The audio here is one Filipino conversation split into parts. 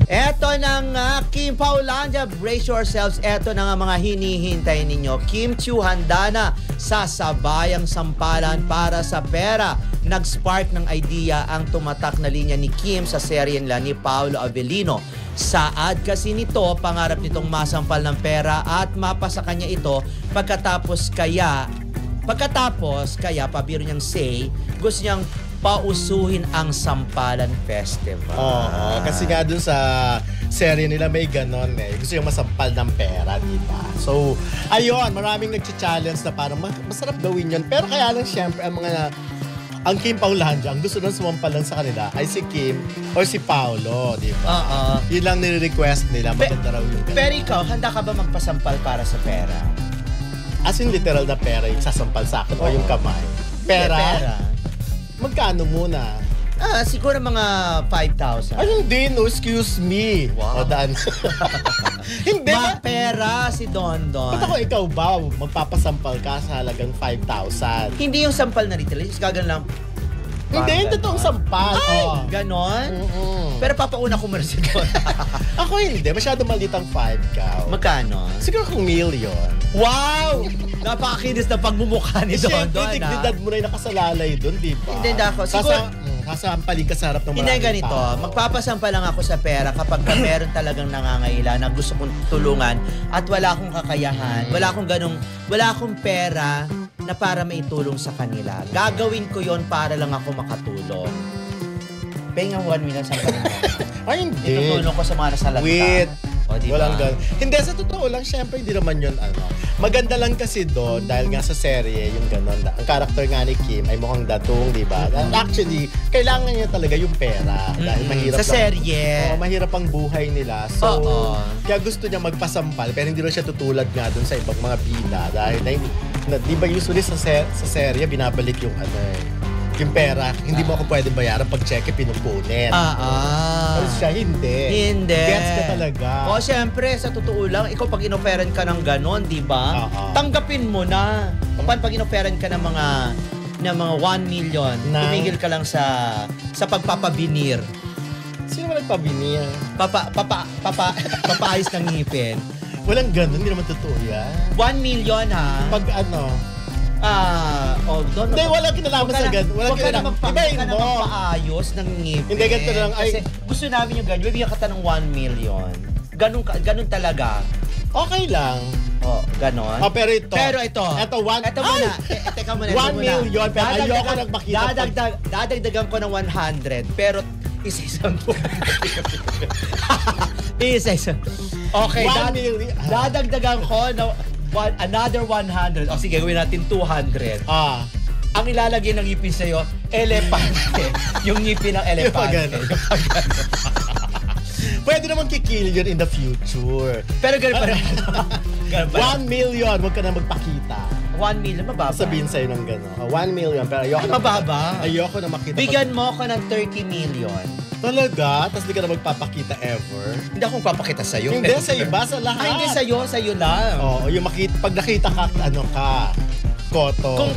Eto na nga, Kim Paulandia, brace yourselves. Eto na nga mga hinihintay ninyo. Kim Chiu handa na sa sabayang sampalan para sa pera. Nag-spark ng idea ang tumatak na linya ni Kim sa serye nila ni Paolo Avellino. Saad kasi nito, pangarap nitong masampal ng pera at mapasa kanya ito pagkatapos kaya, pabiro niyang say, gusto niyang pausuhin ang Sampalan Festival. Oo, kasi nga dun sa serye nila may ganon eh. Gusto yung masampal ng pera, di ba? So, ayun, maraming nag-challenge na parang masarap gawin yun. Pero kaya lang siyempre, ang Kim Paulandia, ang gusto nang sumampal lang sa kanila ay si Kim or si Paolo, di ba? Yun lang nire-request nila, maganda raw yung ganon. Pero ikaw, handa ka ba magpasampal para sa pera? As in literal na pera yung sasampal sa akin o yung kamay? Pera? Magkano muna? Siguro mga 5,000. Ay, hindi, no, excuse me. Wow. O, daan. Hindi. Pera si Don Don. Ba't ako ikaw ba, magpapasampal ka sa halagang 5,000? Hindi yung sampal na retail, yung gagan lang. Hindi, yung totoong sampal. Ay, ganon? Pero papauna ko muna si Don. Ako hindi, masyado maliit ang 5,000. Magkano? Siguro kung million. Wow! Napakakinis na pagmumukha ni Don Don. Siyempre, dignidad mo na yung nakasalalay doon, di ba? Hindi ako. Siguro, kasampaling ka sa harap ng hindi maraming ganito. tao. Magpapasampa lang ako sa pera kapag meron talagang nangangailangan na gusto kong tulungan at wala akong kakayahan, wala akong pera na para maitulong sa kanila. Gagawin ko yon para lang ako makatulong. Penga 1 million sa kanila. Ay, hindi. Itutulong ko sa mga nasalanta. Wait. O, diba? Walang ganun. Hindi, sa totoo lang, syempre, hindi naman yun, Maganda lang kasi doon, dahil nga sa serye, yung gano'n, ang karakter nga ni Kim ay mukhang datong, di ba? Actually, kailangan niya talaga yung pera. Dahil mahirap sa serye. Mahirap ang buhay nila. So, kaya gusto niya magpasampal, pero hindi rin siya tutulad nga doon sa ibang mga bida. Dahil, di ba usually sa serye, binabalik yung yung pera, hindi mo ako pwede bayaran pag cheque pinupunin. Pero siya, hindi. Gets ka talaga. O, syempre, sa totoo lang, ikaw pag inoferan ka ng ganon, di ba? Tanggapin mo na. Pag inoferan ka ng mga 1 million, tumigil ka lang sa pagpapabinir. Sino ba nagpabinir? Papaayos ng ngipin. Walang ganon, hindi naman totoo yan. 1 million, ha? Pag hindi, walang kinalaman sa ganun. Walang kinalaman. Ibahin mo. Magpaayos ng ngipin. Hindi, ganito lang. Kasi gusto namin yung ganun. Bibigyan ka ng 1 million. Ganun talaga. Okay lang. Ganon. Pero ito. Ito muna. Teka muna. 1 million. Pero ayoko nagmakita. Dadagdagan ko ng 100. Pero isa-isang isa-isang. Okay. 1 million. Dadagdagan ko na another 100. O sige, gawin natin 200. Ang ilalagay ng ngipin sa'yo, elepante. Yung ngipin ng elepante. Pwede naman kikil yun in the future. Pero ganun pa rin. 1 million, huwag ka na magpakita. 1 million, mababa. Sabihin sa'yo ng gano'n. 1 million, pero ayoko na mababa. Ayoko na makita. Bigyan mo ako ng 30 million. Talaga? Tapos di ka na magpapakita ever? Hindi ako magpapakita sa'yo. Hindi, sa iba, sa lahat. Hindi sa'yo lang. Yung pag nakita ka, koto.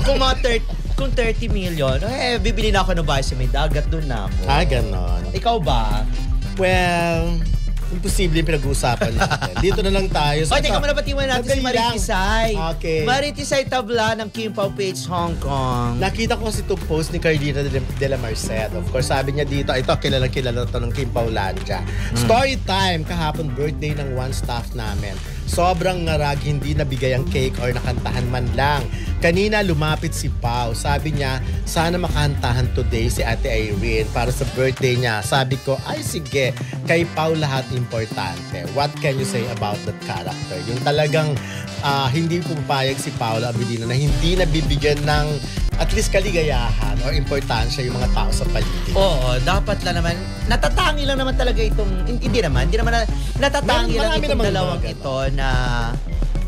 Kung 30 million, bibili na ako ng bahay sa may dagat, doon na ako. Ganon. Ikaw ba? Well, imposible yung pinag-uusapan natin. Dito na lang tayo. Teka, malabatiwan natin si Maritisay. Okay. Maritisay Tabla ng Kim Pao Page Hong Kong. Nakita ko kasi itong post ni Cardina de la Merced. Of course, sabi niya dito, ito, kilala to ng Kim Paulandia. Story time, kahapon birthday ng one staff namin. Sobrang ngarag, hindi nabigay ang cake or nakantahan man lang. Kanina lumapit si Pao. Sabi niya, sana makantahan today si Ate Irene para sa birthday niya. Sabi ko, ay sige, kay Pao lahat importante. What can you say about that character? Yung talagang hindi pumapayag si Paolo Avellino na hindi nabibigyan ng at least kaligayahan o importansya yung mga tao sa paligid. Oo, dapat lang naman. Natatangi lang naman talaga itong, hindi naman natatangi lang itong dalawang ito na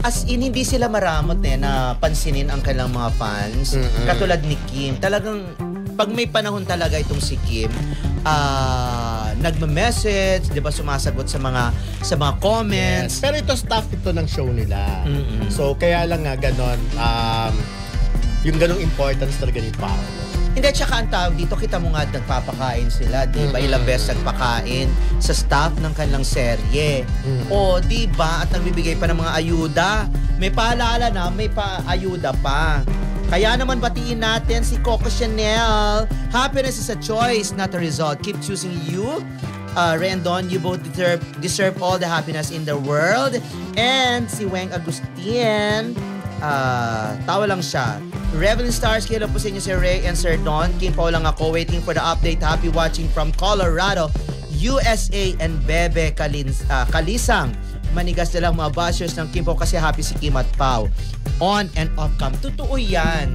as in, hindi sila maramot na pansinin ang kanilang mga fans. Katulad ni Kim. Talagang, pag may panahon talaga itong si Kim, nagme-message, 'di ba, sumasagot sa mga comments. Yes. Pero ito staff ito ng show nila. So kaya lang nga ganon, yung ganong importance talaga ni Paolo. Hindi, tsaka ang tawag dito, kita mo nga nagpapakain sila, di ba? Ilang beses nagpakain sa staff ng kanilang serye. O, di ba? At nagbibigay pa ng mga ayuda. May paalala na, may pa-ayuda pa. Kaya naman batiin natin si Coco Chanel. Happiness is a choice, not a result. Keep choosing you. Rendon, you both deserve all the happiness in the world. And si Weng Agustin, tawa lang siya. Revelin Stars, kilo po sa inyo si Ray and Sir Don. Kim po lang ako, waiting for the update. Happy watching from Colorado, USA, and Bebe Kalisang. Manigas na lang mga bashers ng Kim po kasi happy si Kim at Pao. On and off cam. Totoo yan.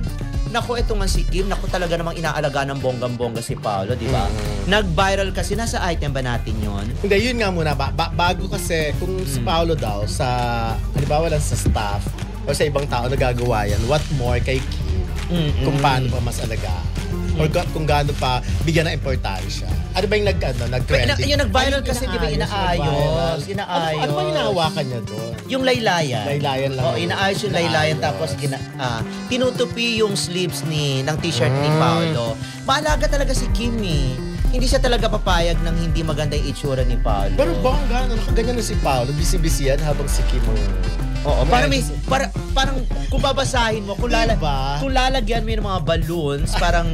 Naku, ito nga si Kim. Naku, talaga namang inaalaga ng bonggang-bongga si Paolo, di ba? Nag-viral kasi. Nasa item ba natin yon? Hindi, yun nga muna. Bago kasi, kung si Paolo daw sa, halimbawa lang sa staff, o sa ibang tao nagagawa yan, what more kay Kim? Kung paano pa mas alagaan. Or kung gaano pa bigyan ng importansya. Ano ba yung nag-trending? Yung nag-viral kasi, di ba, inaayos. Ano ba hinahawakan niya doon? Yung laylayan. Laylayan lang. Oo, inaayos yung laylayan. Tapos tinutupi yung sleeves ng t-shirt ni Paolo. Maalaga talaga si Kim eh. Hindi siya talaga papayag ng hindi maganda yung itsura ni Paolo. Pero bongga, nakaganyan na si Paolo. Busy-busy yan habang si Kim Oo, parang kung babasahin mo, kung lalagyan mo yung mga balloons, parang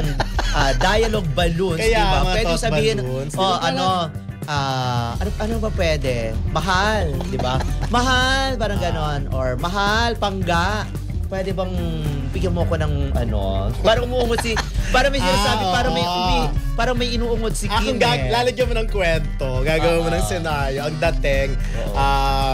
dialogue balloons, kaya, diba? Mga pwede sabihin, balloons, ano ba pwede? Mahal, di ba? Mahal, parang ganon. Or mahal, pangga. Pwede bang bigyan mo ko ng parang umuungod parang may sinasabi, parang may inuungod si Kim. Lalagyan mo ng kwento, gagawin mo ng senaryo, ang dating.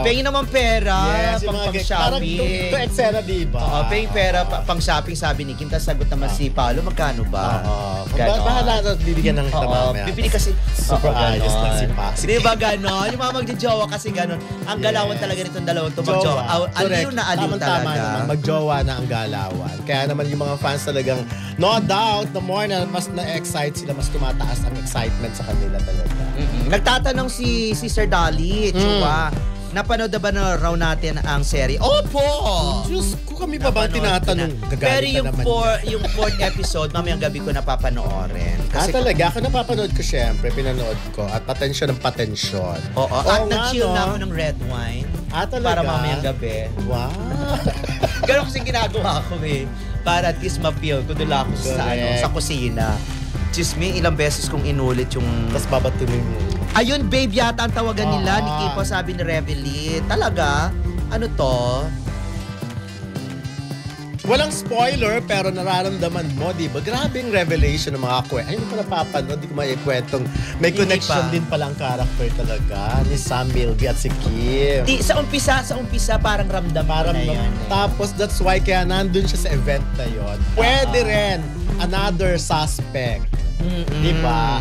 Pengin naman pera, yes, pang-shopping. Parang eksena, diba? Pengin pera, pang-shopping, sabi ni Kim. Tapos sagot naman si Paolo, magkano ba? Bahala na bibigyan ng tamamaya. Bibili kasi. Super ayos lang si Pa. Diba ganon? Yung mga magjojowa kasi ganon. Ang galawan talaga nitong dalawang to magjowa. Aliw na aliw talaga. Magjowa na ang galawan. Kaya naman yung mga fans talagang, no doubt, the more na mas na-excite sila, mas tumataas ang excitement sa kanila talaga. Nagtatanong si Sir Dolly, Chua, napanood na ba na raw natin ang serye? Opo! Diyos ko, kami pa bang tinatanong? Pero yung fourth episode, mamayang gabi ko napapanoorin. Kasi talaga? Ako napapanood ko syempre, pinanood ko. At patensyon ng patensyon. Oo, at nag-chill na ako ng red wine. Talaga? Para mamayang gabi. Wow! Ganun kasi ginagawa ko eh. Para at least ma-feel ko doon ako sa kusina. Chisme, ilang beses kong inulit yung... Tapos babatuloy mo. Ayun, babe yata ang tawagan nila ni Kipo, sabi ni Revelie. Talaga? Ano to? Walang spoiler, pero nararamdaman mo, di ba? Grabing revelation ng mga kwento. Ayun pa napapanood, di ko maikwentong. May connection din palang character talaga ni Sam Milby at si Kim. Sa umpisa, parang ramdam na yun. Tapos, that's why kaya nandun siya sa event na yun. Pwede rin, another suspect. Di ba?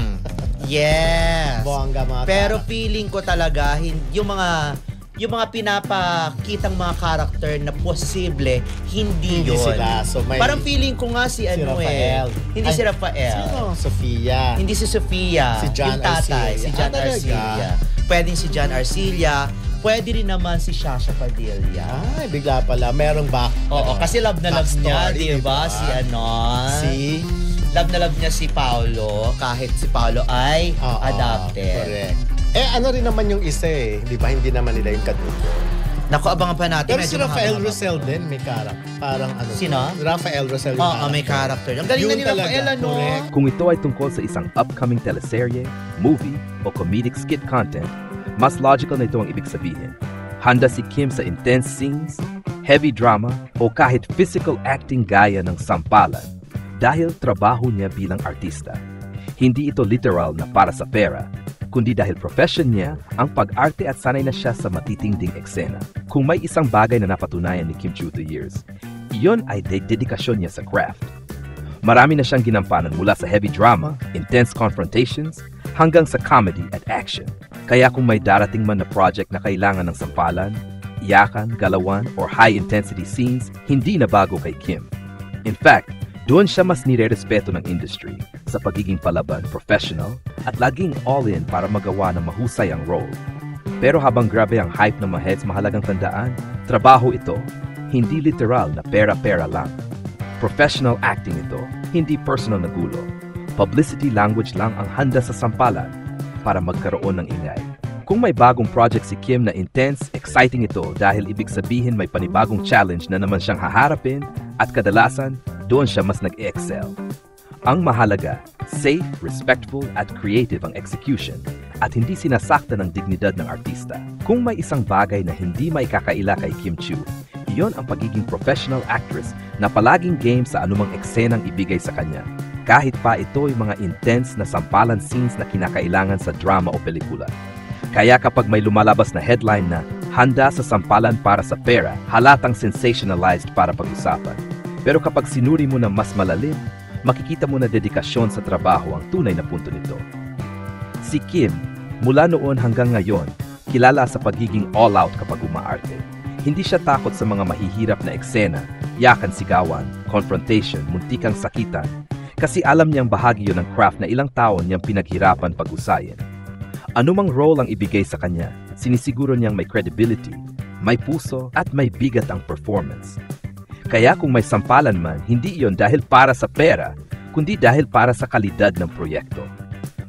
Yes. Bongga mga pero feeling ko talaga, yung mga pinapakitang mga character na posible, hindi yun. Sila. So parang feeling ko nga si Rafael. Hindi si Rafael. Sino? Sofia. Hindi si Sofia. Si John Arcilla. Si John Arcilla. Pwedeng si John Arcilla. Pwede rin naman si Shasha Padilla. Ay, bigla pala. Merong back. Oo, kasi love na love niya, di ba? Love na love niya si Paolo, kahit si Paolo ay adopted. Correct. Ano rin naman yung isa eh. Di ba? Hindi naman nila yung kadugo. Naku, abangan pa natin. Pero si Rafael Rosel din may character. Parang Sino? Rafael Rosel yung character. May character. Ang galing na ni Rafael, Correct. Kung ito ay tungkol sa isang upcoming teleserye, movie, o comedic skit content, mas logical na ito ang ibig sabihin. Handa si Kim sa intense scenes, heavy drama, o kahit physical acting gaya ng sampalan dahil trabaho niya bilang artista. Hindi ito literal na para sa pera, kundi dahil profession niya ang pag-arte at sanay na siya sa matitinding eksena. Kung may isang bagay na napatunayan ni Kim through the years, iyon ay dedikasyon niya sa craft. Marami na siyang ginampanan mula sa heavy drama, intense confrontations, hanggang sa comedy at action. Kaya kung may darating man na project na kailangan ng sampalan, iyakan, galawan, or high-intensity scenes, hindi na bago kay Kim. In fact, doon siya mas nire-respeto ng industry sa pagiging palaban, professional, at laging all-in para magawa ng mahusay ang role. Pero habang grabe ang hype ng mga heads, mahalagang tandaan, trabaho ito, hindi literal na pera-pera lang. Professional acting ito, hindi personal na gulo. Publicity language lang ang handa sa sampalan para magkaroon ng ingay. Kung may bagong project si Kim na intense, exciting ito dahil ibig sabihin may panibagong challenge na naman siyang haharapin at kadalasan, doon siya mas nag-excel. Ang mahalaga, safe, respectful at creative ang execution at hindi sinasakta ng dignidad ng artista. Kung may isang bagay na hindi maikakaila kay Kim Chiu, iyon ang pagiging professional actress na palaging game sa anumang eksenang ibigay sa kanya. Kahit pa ito'y mga intense na sampalan scenes na kinakailangan sa drama o pelikula. Kaya kapag may lumalabas na headline na handa sa sampalan para sa pera, halatang sensationalized para pag-usapan. Pero kapag sinuri mo na mas malalim, makikita mo na dedikasyon sa trabaho ang tunay na punto nito. Si Kim, mula noon hanggang ngayon, kilala sa pagiging all-out kapag umaarte. Hindi siya takot sa mga mahihirap na eksena, yakan sigawan, confrontation, muntikang sakitan, kasi alam niyang bahagi yun ng craft na ilang taon niyang pinaghirapan pag-usayin. Anumang role ang ibigay sa kanya, sinisiguro niyang may credibility, may puso at may bigat ang performance. Kaya kung may sampalan man, hindi iyon dahil para sa pera, kundi dahil para sa kalidad ng proyekto.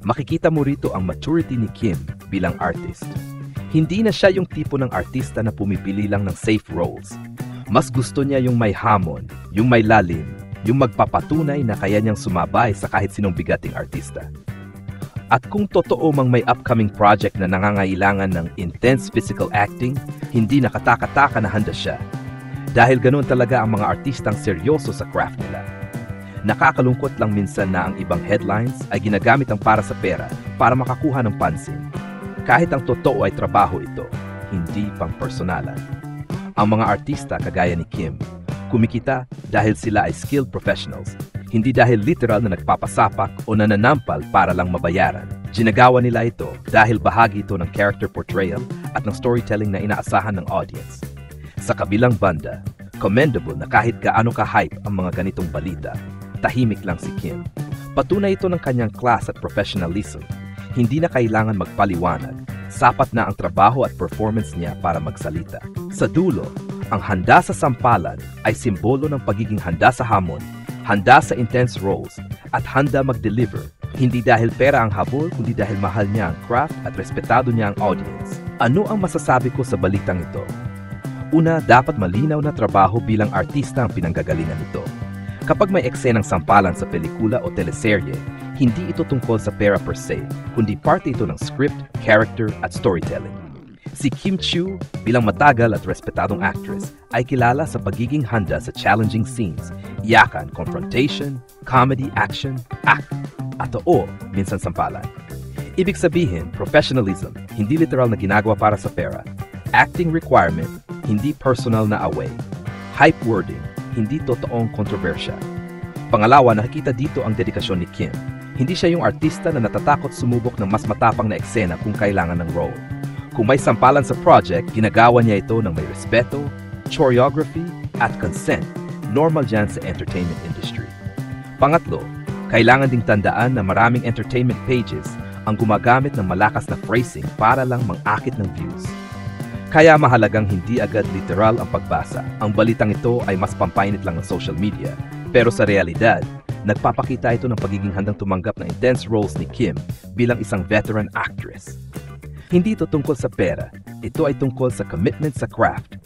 Makikita mo rito ang maturity ni Kim bilang artist. Hindi na siya yung tipo ng artista na pumipili lang ng safe roles. Mas gusto niya yung may hamon, yung may lalim, yung magpapatunay na kaya niyang sumabay sa kahit sinong bigating artista. At kung totoo mang may upcoming project na nangangailangan ng intense physical acting, hindi nakataka-taka na handa siya. Dahil ganoon talaga ang mga artistang seryoso sa craft nila. Nakakalungkot lang minsan na ang ibang headlines ay ginagamit ang para sa pera para makakuha ng pansin. Kahit ang totoo ay trabaho ito, hindi pang personalan. Ang mga artista kagaya ni Kim, kumikita dahil sila ay skilled professionals, hindi dahil literal na nagpapasapak o nananampal para lang mabayaran. Ginagawa nila ito dahil bahagi ito ng character portrayal at ng storytelling na inaasahan ng audience. Sa kabilang banda, commendable na kahit gaano ka-hype ang mga ganitong balita, tahimik lang si Kim. Patunay ito ng kanyang class at professionalism. Hindi na kailangan magpaliwanag. Sapat na ang trabaho at performance niya para magsalita. Sa dulo, ang handa sa sampalan ay simbolo ng pagiging handa sa hamon, handa sa intense roles, at handa mag-deliver. Hindi dahil pera ang habol, kundi dahil mahal niya ang craft at respetado niya ang audience. Ano ang masasabi ko sa balitang ito? Una, dapat malinaw na trabaho bilang artista ang pinanggagalingan nito. Kapag may eksenang sampalan sa pelikula o teleserye, hindi ito tungkol sa pera per se, kundi parte ito ng script, character at storytelling. Si Kim Chiu, bilang matagal at respetadong actress, ay kilala sa pagiging handa sa challenging scenes, iyakan, confrontation, comedy, action, act, at minsan sampalan. Ibig sabihin, professionalism, hindi literal na ginagawa para sa pera, acting requirement, hindi personal na away. Hype wording, hindi totoong kontrobersya. Pangalawa, nakikita dito ang dedikasyon ni Kim. Hindi siya yung artista na natatakot sumubok ng mas matapang na eksena kung kailangan ng role. Kung may sampalan sa project, ginagawa niya ito ng may respeto, choreography, at consent. Normal dyan sa entertainment industry. Pangatlo, kailangan ding tandaan na maraming entertainment pages ang gumagamit ng malakas na phrasing para lang mang-akit ng views. Kaya mahalagang hindi agad literal ang pagbasa. Ang balitang ito ay mas pampainit lang ng social media. Pero sa realidad, nagpapakita ito ng pagiging handang tumanggap ng intense roles ni Kim bilang isang veteran actress. Hindi ito tungkol sa pera. Ito ay tungkol sa commitment sa craft,